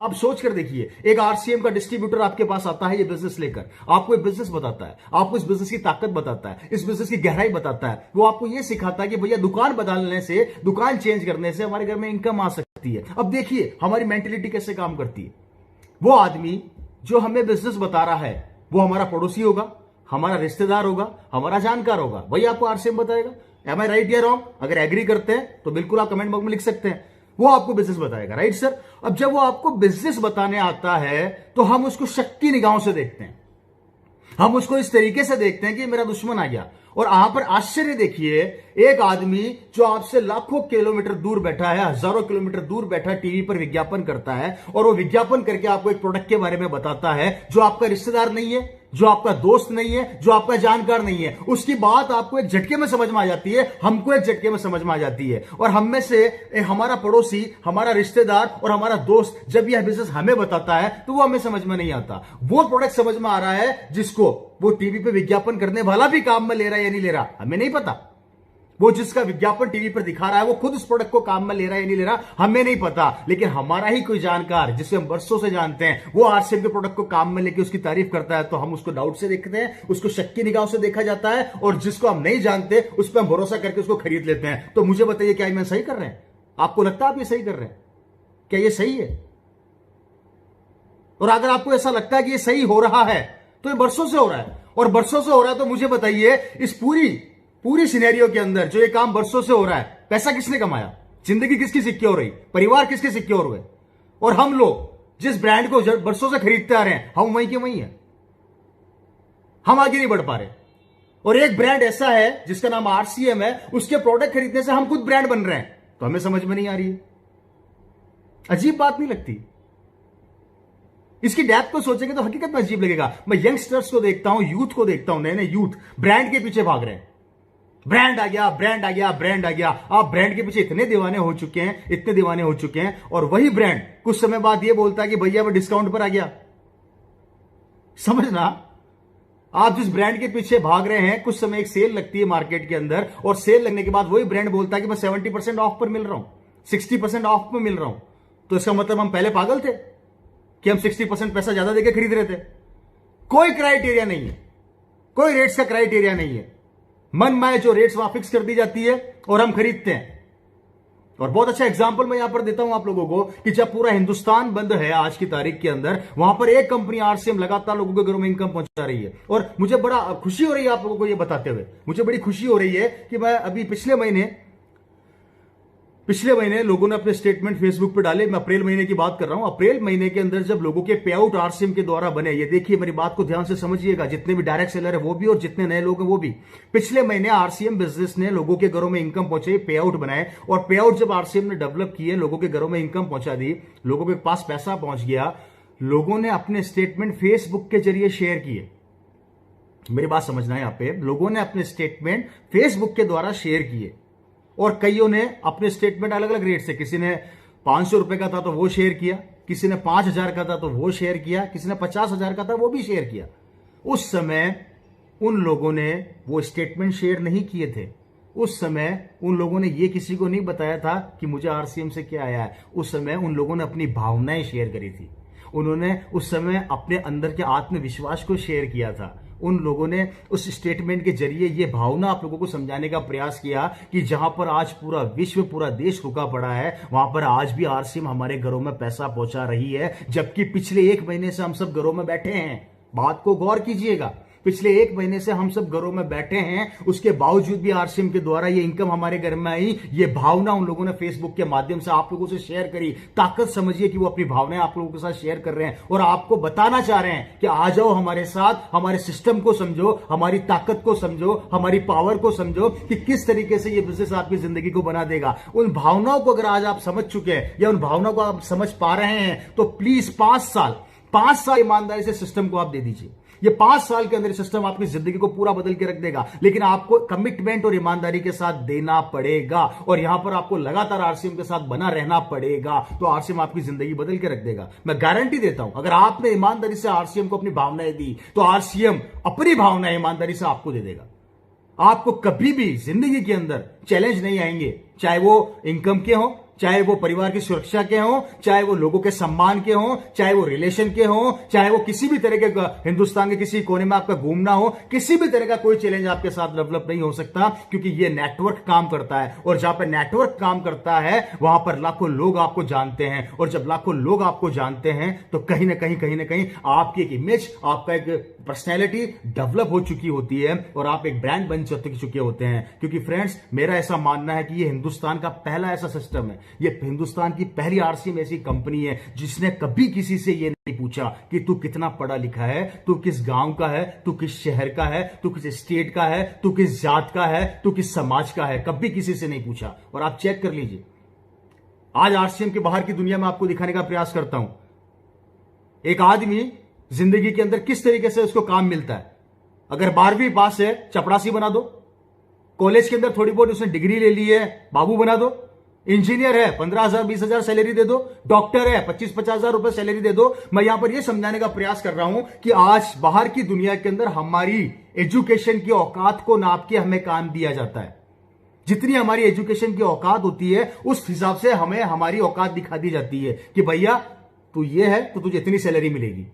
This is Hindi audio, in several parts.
आप सोच कर देखिए, एक आरसीएम का डिस्ट्रीब्यूटर आपके पास आता है ये बिजनेस लेकर, आपको एक बिजनेस बताता है, आपको इस बिजनेस की ताकत बताता है, इस बिजनेस की गहराई बताता है। वो आपको ये सिखाता है कि भैया दुकान बदलने से, दुकान चेंज करने से हमारे घर में इनकम आ सकती है। अब देखिए हमारी मेंटेलिटी कैसे काम करती है। वो आदमी जो हमें बिजनेस बता रहा है वो हमारा पड़ोसी होगा, हमारा रिश्तेदार होगा, हमारा जानकार होगा, वही आपको आरसीएम बताएगा। एम आई राइट या रॉन्ग? अगर एग्री करते हैं तो बिल्कुल आप कमेंट बॉक्स में लिख सकते हैं। वो आपको बिजनेस बताएगा, राइट सर। अब जब वो आपको बिजनेस बताने आता है तो हम उसको शक की निगाहों से देखते हैं, हम उसको इस तरीके से देखते हैं कि मेरा दुश्मन आ गया। और यहां पर आश्चर्य देखिए, एक आदमी जो आपसे लाखों किलोमीटर दूर बैठा है, हजारों किलोमीटर दूर बैठा टीवी पर विज्ञापन करता है, और वो विज्ञापन करके आपको एक प्रोडक्ट के बारे में बताता है जो आपका रिश्तेदार नहीं है, जो आपका दोस्त नहीं है, जो आपका जानकार नहीं है। उसकी बात आपको एक झटके में समझ में आ जाती है, हमको एक झटके में समझ में आ जाती है। और हम में से हमारा पड़ोसी, हमारा रिश्तेदार और हमारा दोस्त जब यह बिजनेस हमें बताता है तो वो हमें समझ में नहीं आता। वो प्रोडक्ट समझ में आ रहा है जिसको वो टीवी पे विज्ञापन करने वाला भी काम में ले रहा है या नहीं ले रहा, हमें नहीं पता। वो जिसका विज्ञापन टीवी पर दिखा रहा है वो खुद उस प्रोडक्ट को काम में ले रहा है या नहीं ले रहा, हमें नहीं पता। लेकिन हमारा ही कोई जानकार जिसे हम वर्षों से जानते हैं, वो आरसीएम के प्रोडक्ट को काम में लेके उसकी तारीफ करता है, तो हम उसको डाउट से देखते हैं, उसको शक की निगाहों से देखा जाता है। और जिसको हम नहीं जानते उस पर हम भरोसा करके उसको खरीद लेते हैं। तो मुझे बताइए, क्या मैं सही कर रहे हैं? आपको लगता है आप ये सही कर रहे हैं? क्या ये सही है? और अगर आपको ऐसा लगता है कि ये सही हो रहा है तो ये बरसों से हो रहा है, और बरसों से हो रहा है तो मुझे बताइए, इस पूरी सिनेरियो के अंदर जो ये काम बरसों से हो रहा है, पैसा किसने कमाया? जिंदगी किसकी सिक्योर रही? परिवार किसके सिक्योर हुए? और हम लोग जिस ब्रांड को बरसों से खरीदते आ रहे हैं, हम वहीं के वहीं हैं, हम आगे नहीं बढ़ पा रहे। और एक ब्रांड ऐसा है जिसका नाम आरसीएम है, उसके प्रोडक्ट खरीदने से हम खुद ब्रांड बन रहे हैं, तो हमें समझ में नहीं आ रही है। अजीब बात नहीं लगती? इसकी डेप्थ को सोचेंगे तो हकीकत में अजीब लगेगा। मैं यंगस्टर्स को देखता हूं, यूथ को देखता हूं, नए नए यूथ ब्रांड के पीछे भाग रहे हैं। ब्रांड आ गया, ब्रांड आ गया, ब्रांड आ गया। आप ब्रांड के पीछे इतने दीवाने हो चुके हैं, इतने दीवाने हो चुके हैं, और वही ब्रांड कुछ समय बाद ये बोलता है कि भैया मैं डिस्काउंट पर आ गया। समझना, आप जिस ब्रांड के पीछे भाग रहे हैं, कुछ समय एक सेल लगती है मार्केट के अंदर, और सेल लगने के बाद वही ब्रांड बोलता है कि मैं 70% ऑफ पर मिल रहा हूं, 60% ऑफ पर मिल रहा हूं। तो इसका मतलब हम पहले पागल थे कि हम 60% पैसा ज्यादा देकर खरीद रहे थे। कोई क्राइटेरिया नहीं है, कोई रेट्स का क्राइटेरिया नहीं है। मन माए जो रेट्स वहां फिक्स कर दी जाती है और हम खरीदते हैं। और बहुत अच्छा एग्जांपल मैं यहां पर देता हूं आप लोगों को कि जब पूरा हिंदुस्तान बंद है आज की तारीख के अंदर, वहां पर एक कंपनी आरसीएम लगातार लोगों के घरों में इनकम पहुंचा रही है। और मुझे बड़ा खुशी हो रही है आप लोगों को यह बताते हुए, मुझे बड़ी खुशी हो रही है कि मैं अभी पिछले महीने लोगों ने अपने स्टेटमेंट फेसबुक पे डाले। मैं अप्रैल महीने की बात कर रहा हूं। अप्रैल महीने के अंदर जब लोगों के पे आउट आरसीएम के द्वारा बने, ये देखिए मेरी बात को ध्यान से समझिएगा, जितने भी डायरेक्ट सेलर है वो भी और जितने नए लोग हैं वो भी, पिछले महीने आरसीएम बिजनेस ने लोगों के घरों में इनकम पहुंचाई, पे आउट बनाए। और पे आउट जब आरसीएम ने डेवलप किए, लोगों के घरों में इनकम पहुंचा दी, लोगों के पास पैसा पहुंच गया, लोगों ने अपने स्टेटमेंट फेसबुक के जरिए शेयर किए। मेरी बात समझना है यहां पे, लोगों ने अपने स्टेटमेंट फेसबुक के द्वारा शेयर किए, और कईयों ने अपने स्टेटमेंट अलग अलग रेट से, किसी ने 500 रुपए का था तो वो शेयर किया, किसी ने 5000 का था तो वो शेयर किया, किसी ने 50,000 का था वो भी शेयर किया। उस समय उन लोगों ने वो स्टेटमेंट शेयर नहीं किए थे। उस समय उन लोगों ने ये किसी को नहीं बताया था कि मुझे आरसीएम से क्या आया है। उस समय उन लोगों ने अपनी भावनाएं शेयर करी थी, उन्होंने उस समय अपने अंदर के आत्मविश्वास को शेयर किया था। उन लोगों ने उस स्टेटमेंट के जरिए ये भावना आप लोगों को समझाने का प्रयास किया कि जहां पर आज पूरा विश्व, पूरा देश रुका पड़ा है, वहां पर आज भी आरसीएम हमारे घरों में पैसा पहुंचा रही है। जबकि पिछले 1 महीने से हम सब घरों में बैठे हैं। बात को गौर कीजिएगा, पिछले 1 महीने से हम सब घरों में बैठे हैं, उसके बावजूद भी आरसीएम के द्वारा ये इनकम हमारे घर में आई। ये भावना उन लोगों ने फेसबुक के माध्यम से आप लोगों से शेयर करी। ताकत समझिए कि वो अपनी भावनाएं आप लोगों के साथ शेयर कर रहे हैं और आपको बताना चाह रहे हैं कि आ जाओ हमारे साथ, हमारे सिस्टम को समझो, हमारी ताकत को समझो, हमारी पावर को समझो कि किस तरीके से ये बिजनेस आपकी जिंदगी को बना देगा। उन भावनाओं को अगर आज आप समझ चुके हैं या उन भावनाओं को आप समझ पा रहे हैं, तो प्लीज 5 साल ईमानदारी से सिस्टम को आप दे दीजिए। ये 5 साल के अंदर सिस्टम आपकी जिंदगी को पूरा बदल के रख देगा। लेकिन आपको कमिटमेंट और ईमानदारी के साथ देना पड़ेगा, और यहां पर आपको लगातार आरसीएम के साथ बना रहना पड़ेगा। तो आरसीएम आपकी जिंदगी बदल के रख देगा। मैं गारंटी देता हूं, अगर आपने ईमानदारी से आरसीएम को अपनी भावनाएं दी, तो आरसीएम अपनी भावनाएं ईमानदारी से आपको दे देगा। आपको कभी भी जिंदगी के अंदर चैलेंज नहीं आएंगे, चाहे वो इनकम के हो, चाहे वो परिवार की सुरक्षा के हों, चाहे वो लोगों के सम्मान के हों, चाहे वो रिलेशन के हों, चाहे वो किसी भी तरह के हिंदुस्तान के किसी कोने में आपका घूमना हो, किसी भी तरह का कोई चैलेंज आपके साथ डेवलप नहीं हो सकता, क्योंकि ये नेटवर्क काम करता है। और जहां पर नेटवर्क काम करता है वहां पर लाखों लोग आपको जानते हैं, और जब लाखों लोग आपको जानते हैं तो कहीं ना कहीं आपकी एक इमेज, आपका एक पर्सनैलिटी डेवलप हो चुकी होती है और आप एक ब्रांड बन चुके होते हैं। क्योंकि फ्रेंड्स, मेरा ऐसा मानना है कि ये हिंदुस्तान का पहला ऐसा सिस्टम है, ये हिंदुस्तान की पहली आरसीएम ऐसी कंपनी है जिसने कभी किसी से ये नहीं पूछा कि तू कितना पढ़ा लिखा है, तू किस गांव का है, तू किस शहर का है, तू किस स्टेट का है, तू किस जात का है, तू किस समाज का है, कभी किसी से नहीं पूछा। और आप चेक कर लीजिए, आज आरसीएम के बाहर की दुनिया में आपको दिखाने का प्रयास करता हूं, एक आदमी जिंदगी के अंदर किस तरीके से उसको काम मिलता है। अगर 12वीं पास है, चपरासी बना दो। कॉलेज के अंदर थोड़ी बहुत उसने डिग्री ले ली है, बाबू बना दो। इंजीनियर है, 15,000 20,000 सैलरी दे दो। डॉक्टर है, 25,000 रुपए सैलरी दे दो। मैं यहां पर यह समझाने का प्रयास कर रहा हूं कि आज बाहर की दुनिया के अंदर हमारी एजुकेशन की औकात को नाप के हमें काम दिया जाता है। जितनी हमारी एजुकेशन की औकात होती है उस हिसाब से हमें हमारी औकात दिखा दी जाती है कि भैया तू ये है तो तुझे इतनी सैलरी मिलेगी।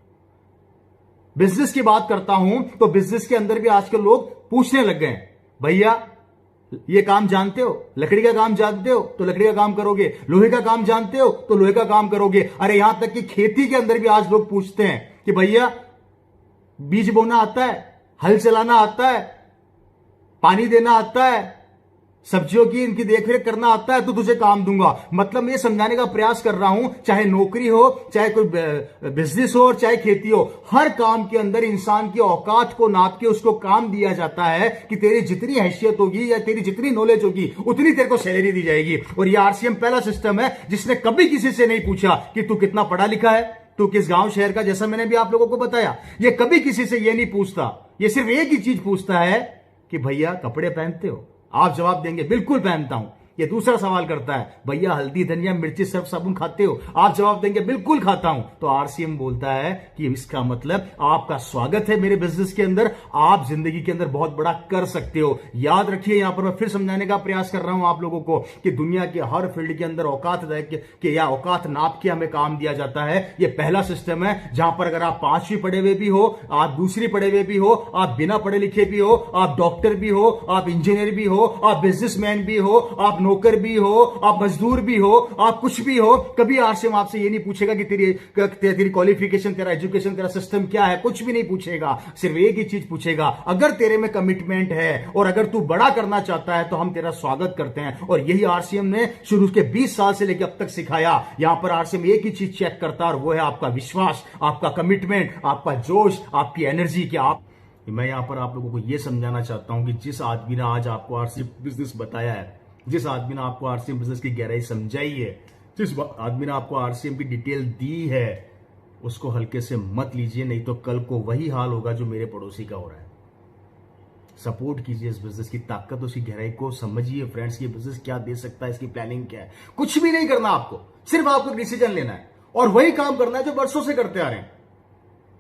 बिजनेस की बात करता हूं तो बिजनेस के अंदर भी आजकल लोग पूछने लग गए हैं, भैया ये काम जानते हो, लकड़ी का काम जानते हो तो लकड़ी का काम करोगे, लोहे का काम जानते हो तो लोहे का काम करोगे। अरे यहां तक कि खेती के अंदर भी आज लोग पूछते हैं कि भैया बीज बोना आता है, हल चलाना आता है, पानी देना आता है, सब्जियों की इनकी देखरेख करना आता है तो तुझे काम दूंगा। मतलब मैं ये समझाने का प्रयास कर रहा हूं, चाहे नौकरी हो, चाहे कोई बिजनेस हो और चाहे खेती हो, हर काम के अंदर इंसान की औकात को नाप के उसको काम दिया जाता है कि तेरी जितनी हैसियत होगी या तेरी जितनी नॉलेज होगी उतनी तेरे को सैलरी दी जाएगी। और ये आरसीएम पहला सिस्टम है जिसने कभी किसी से नहीं पूछा कि तू कितना पढ़ा लिखा है, तू किस गांव शहर का, जैसा मैंने भी आप लोगों को बताया। ये कभी किसी से ये नहीं पूछता, ये सिर्फ एक ही चीज पूछता है कि भैया कपड़े पहनते हो। आप जवाब देंगे बिल्कुल पहनता हूं। ये दूसरा सवाल करता है, भैया हल्दी धनिया मिर्ची सर्फ साबुन खाते हो? आप जवाब देंगे बिल्कुल खाता हूं। तो आरसीएम बोलता है कि इसका मतलब आपका स्वागत है मेरे बिजनेस के अंदर, आप जिंदगी के अंदर बहुत बड़ा कर सकते हो। याद रखिए, यहां पर मैं फिर समझाने का प्रयास कर रहा हूं आप लोगों को कि दुनिया के हर फील्ड के अंदर औकात के या औकात नाप के हमें काम दिया जाता है। यह पहला सिस्टम है जहां पर अगर आप 5वीं पढ़े हुए भी हो, आप दूसरी पढ़े हुए भी हो, आप बिना पढ़े लिखे भी हो, आप डॉक्टर भी हो, आप इंजीनियर भी हो, आप बिजनेसमैन भी हो, आप नौकर भी हो, आप मजदूर भी हो, आप कुछ भी हो, कभी आरसीएम आपसे ये नहीं पूछेगा कि तेरी क्वालिफिकेशन, तेरा एजुकेशन, तेरा सिस्टम क्या है, कुछ भी नहीं पूछेगा। सिर्फ एक ही चीज पूछेगा, अगर तेरे में कमिटमेंट है और अगर तू बड़ा करना चाहता है तो हम तेरा स्वागत करते हैं। और यही आरसीएम ने शुरू के 20 साल से लेकर अब तक सिखाया। यहां पर आरसीएम एक ही चीज चेक करता है और वो है आपका विश्वास, आपका कमिटमेंट, आपका जोश, आपकी एनर्जी। कि आप, मैं यहां पर आप लोगों को यह समझाना चाहता हूं कि जिस आदमी ने आज आपको आरसीएम बिजनेस बताया है, जिस आदमी ने आपको आरसीएम बिजनेस की गहराई समझाई है, जिस आदमी ने आपको आरसीएम की डिटेल दी है, उसको हल्के से मत लीजिए, नहीं तो कल को वही हाल होगा जो मेरे पड़ोसी का हो रहा है। सपोर्ट कीजिए इस बिजनेस की ताकत, उसकी गहराई को समझिए। फ्रेंड्स, ये बिजनेस क्या दे सकता है, इसकी प्लानिंग क्या है। कुछ भी नहीं करना आपको, सिर्फ आपको डिसीजन लेना है और वही काम करना है जो बरसों से करते आ रहे हैं।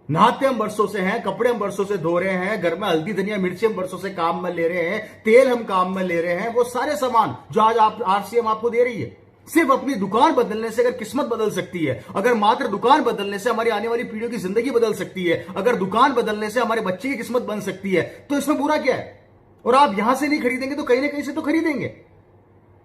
नहाते हम बरसों से हैं, कपड़े हम बरसों से धो रहे हैं, घर में हल्दी धनिया मिर्ची हम बरसों से काम में ले रहे हैं, तेल हम काम में ले रहे हैं। वो सारे सामान जो आज आप आरसीएम आपको दे रही है, सिर्फ अपनी दुकान बदलने से अगर किस्मत बदल सकती है, अगर मात्र दुकान बदलने से हमारी आने वाली पीढ़ियों की जिंदगी बदल सकती है, अगर दुकान बदलने से हमारे बच्चे की किस्मत बन सकती है, तो इसमें बुरा क्या है। और आप यहां से नहीं खरीदेंगे तो कहीं ना कहीं से तो खरीदेंगे।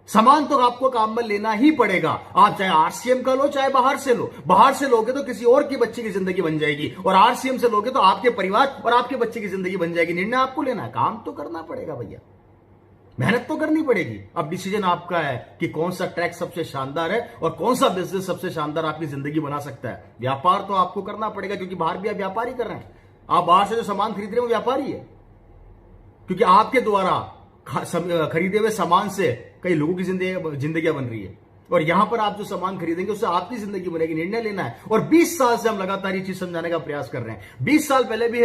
सामान तो आपको काम में लेना ही पड़ेगा। आप चाहे आरसीएम का लो, चाहे बाहर से लो। बाहर से लोगे तो किसी और की बच्चे की जिंदगी बन जाएगी, और आरसीएम से लोगे तो आपके परिवार और आपके बच्चे की जिंदगी बन जाएगी। निर्णय आपको लेना है, काम तो करना पड़ेगा भैया, मेहनत तो करनी पड़ेगी। अब डिसीजन आपका है कि कौन सा ट्रैक सबसे शानदार है और कौन सा बिजनेस सबसे शानदार आपकी जिंदगी बना सकता है। व्यापार तो आपको करना पड़ेगा, क्योंकि बाहर भी आप व्यापारी कर रहे हैं। आप बाहर से जो सामान खरीद रहे हैं वो व्यापारी है, क्योंकि आपके द्वारा खरीदे हुए सामान से कई लोगों की जिंदगियां बन रही है, और यहां पर आप जो सामान खरीदेंगे उससे आपकी जिंदगी बनेगी। निर्णय लेना है। और 20 साल से हम लगातार ये चीज समझाने का प्रयास कर रहे हैं। 20 साल पहले भी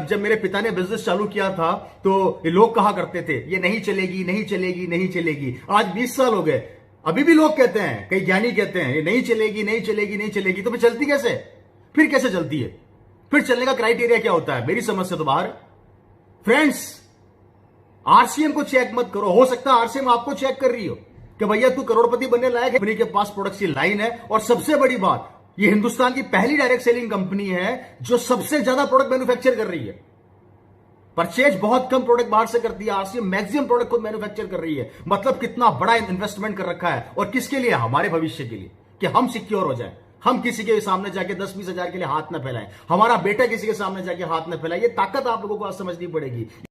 जब मेरे पिता ने बिजनेस चालू किया था तो लोग कहा करते थे ये नहीं चलेगी, नहीं चलेगी, नहीं चलेगी। आज 20 साल हो गए, अभी भी लोग कहते हैं, कई ज्ञानी कहते हैं ये नहीं चलेगी, नहीं चलेगी, नहीं चलेगी। तो फिर चलती कैसे, फिर कैसे चलती है, फिर चलने का क्राइटेरिया क्या होता है? मेरी समझ से तो बाहर। फ्रेंड्स, आरसीएम को चेक मत करो, हो सकता है आरसीएम आपको चेक कर रही हो, कि भैया तू करोड़पति बनने लायक है, कंपनी के पास प्रोडक्ट्स की लाइन है। और सबसे बड़ी बात, ये हिंदुस्तान की पहली डायरेक्ट सेलिंग कंपनी है जो सबसे ज्यादा प्रोडक्ट मैन्युफैक्चर कर रही है। परचेज बहुत कम प्रोडक्ट बाहर से करती है, आरसीएम मैक्सिमम प्रोडक्ट खुद मैन्युफैक्चर कर रही है। मतलब कितना बड़ा इन्वेस्टमेंट कर रखा है, और किसके लिए? हमारे भविष्य के लिए, कि हम सिक्योर हो जाए, हम किसी के सामने जाके 10-20 हजार के लिए हाथ न फैलाएं, हमारा बेटा किसी के सामने जाके हाथ न फैलाए। ये ताकत आप लोगों को आज समझनी पड़ेगी।